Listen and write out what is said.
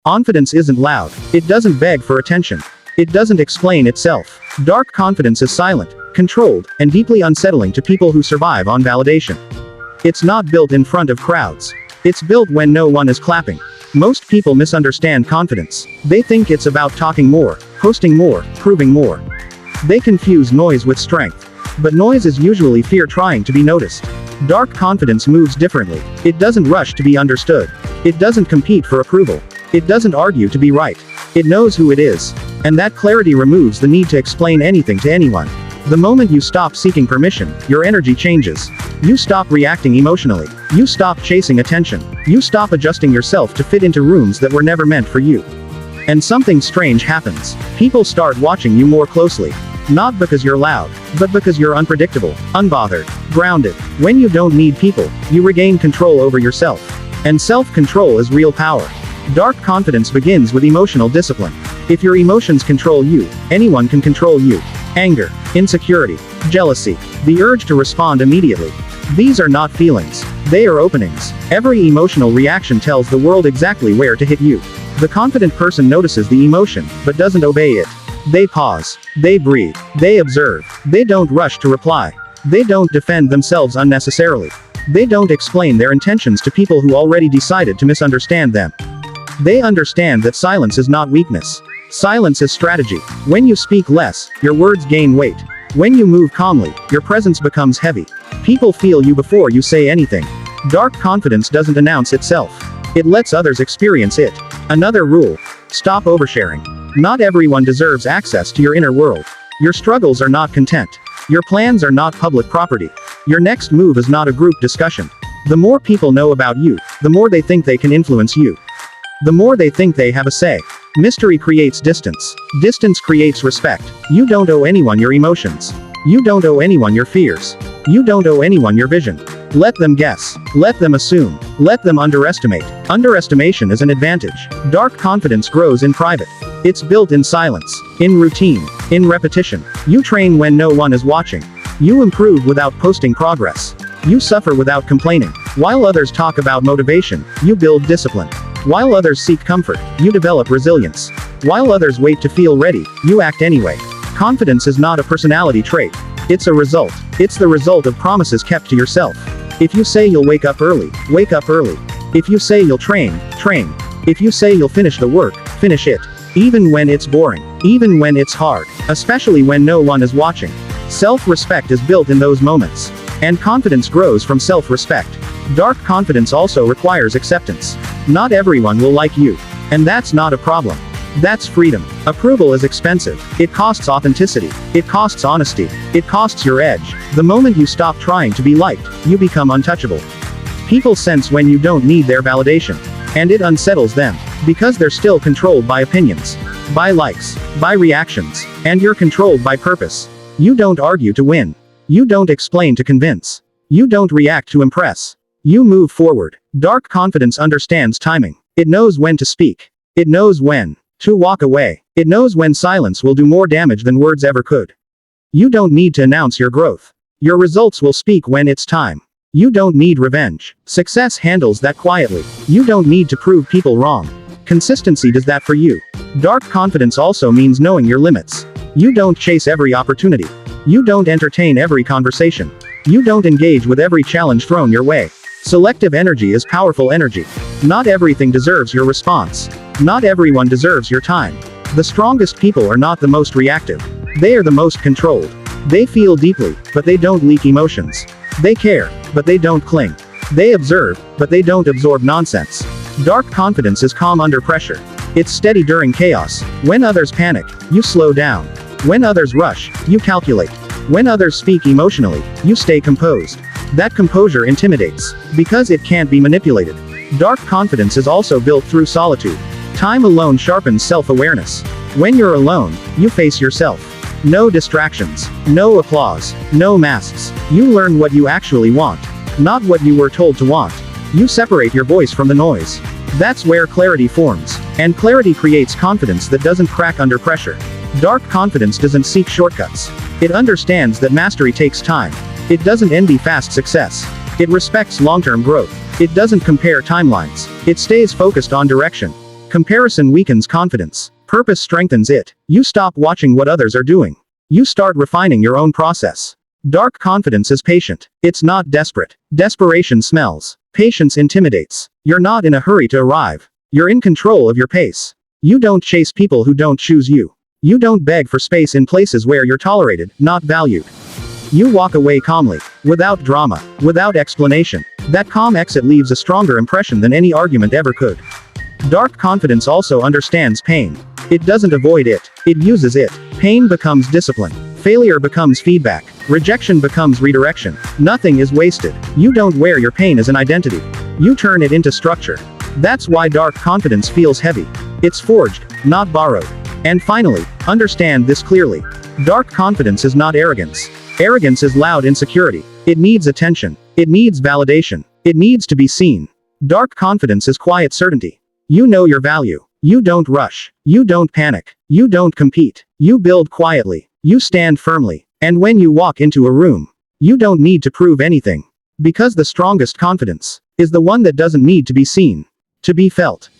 Confidence isn't loud. It doesn't beg for attention. It doesn't explain itself. Dark confidence is silent, controlled, and deeply unsettling to people who survive on validation. It's not built in front of crowds. It's built when no one is clapping. Most people misunderstand confidence. They think it's about talking more, posting more, proving more. They confuse noise with strength. But noise is usually fear trying to be noticed. Dark confidence moves differently. It doesn't rush to be understood. It doesn't compete for approval. It doesn't argue to be right. It knows who it is. And that clarity removes the need to explain anything to anyone. The moment you stop seeking permission, your energy changes. You stop reacting emotionally. You stop chasing attention. You stop adjusting yourself to fit into rooms that were never meant for you. And something strange happens. People start watching you more closely. Not because you're loud, but because you're unpredictable, unbothered, grounded. When you don't need people, you regain control over yourself. And self-control is real power. Dark confidence begins with emotional discipline. If your emotions control you, anyone can control you. Anger, insecurity, jealousy, the urge to respond immediately. These are not feelings. They are openings. Every emotional reaction tells the world exactly where to hit you. The confident person notices the emotion, but doesn't obey it. They pause. They breathe. They observe. They don't rush to reply. They don't defend themselves unnecessarily. They don't explain their intentions to people who already decided to misunderstand them. They understand that silence is not weakness. Silence is strategy. When you speak less, your words gain weight. When you move calmly, your presence becomes heavy. People feel you before you say anything. Dark confidence doesn't announce itself. It lets others experience it. Another rule: stop oversharing. Not everyone deserves access to your inner world. Your struggles are not content. Your plans are not public property. Your next move is not a group discussion. The more people know about you, the more they think they can influence you. The more they think they have a say. Mystery creates distance. Distance creates respect. You don't owe anyone your emotions. You don't owe anyone your fears. You don't owe anyone your vision. Let them guess. Let them assume. Let them underestimate. Underestimation is an advantage. Dark confidence grows in private. It's built in silence, in routine, in repetition. You train when no one is watching. You improve without posting progress. You suffer without complaining. While others talk about motivation, you build discipline. While others seek comfort, you develop resilience. While others wait to feel ready, you act anyway. Confidence is not a personality trait. It's a result. It's the result of promises kept to yourself. If you say you'll wake up early, wake up early. If you say you'll train, train. If you say you'll finish the work, finish it. Even when it's boring. Even when it's hard. Especially when no one is watching. Self-respect is built in those moments. And confidence grows from self-respect. Dark confidence also requires acceptance. Not everyone will like you. And that's not a problem. That's freedom. Approval is expensive. It costs authenticity. It costs honesty. It costs your edge. The moment you stop trying to be liked, you become untouchable. People sense when you don't need their validation. And it unsettles them. Because they're still controlled by opinions. By likes. By reactions. And you're controlled by purpose. You don't argue to win. You don't explain to convince. You don't react to impress. You move forward. Dark confidence understands timing. It knows when to speak. It knows when to walk away. It knows when silence will do more damage than words ever could. You don't need to announce your growth. Your results will speak when it's time. You don't need revenge. Success handles that quietly. You don't need to prove people wrong. Consistency does that for you. Dark confidence also means knowing your limits. You don't chase every opportunity. You don't entertain every conversation. You don't engage with every challenge thrown your way. Selective energy is powerful energy. Not everything deserves your response. Not everyone deserves your time. The strongest people are not the most reactive. They are the most controlled. They feel deeply, but they don't leak emotions. They care, but they don't cling. They observe, but they don't absorb nonsense. Dark confidence is calm under pressure. It's steady during chaos. When others panic, you slow down. When others rush, you calculate. When others speak emotionally, you stay composed. That composure intimidates. Because it can't be manipulated. Dark confidence is also built through solitude. Time alone sharpens self-awareness. When you're alone, you face yourself. No distractions. No applause. No masks. You learn what you actually want. Not what you were told to want. You separate your voice from the noise. That's where clarity forms. And clarity creates confidence that doesn't crack under pressure. Dark confidence doesn't seek shortcuts. It understands that mastery takes time. It doesn't envy fast success. It respects long-term growth. It doesn't compare timelines. It stays focused on direction. Comparison weakens confidence. Purpose strengthens it. You stop watching what others are doing. You start refining your own process. Dark confidence is patient. It's not desperate. Desperation smells. Patience intimidates. You're not in a hurry to arrive. You're in control of your pace. You don't chase people who don't choose you. You don't beg for space in places where you're tolerated, not valued. You walk away calmly, without drama, without explanation. That calm exit leaves a stronger impression than any argument ever could. Dark confidence also understands pain. It doesn't avoid it, it uses it. Pain becomes discipline. Failure becomes feedback. Rejection becomes redirection. Nothing is wasted. You don't wear your pain as an identity. You turn it into structure. That's why dark confidence feels heavy. It's forged, not borrowed. And finally, understand this clearly. Dark confidence is not arrogance. Arrogance is loud insecurity. It needs attention. It needs validation. It needs to be seen. Dark confidence is quiet certainty. You know your value. You don't rush. You don't panic. You don't compete. You build quietly. You stand firmly. And when you walk into a room, you don't need to prove anything. Because the strongest confidence is the one that doesn't need to be seen, to be felt.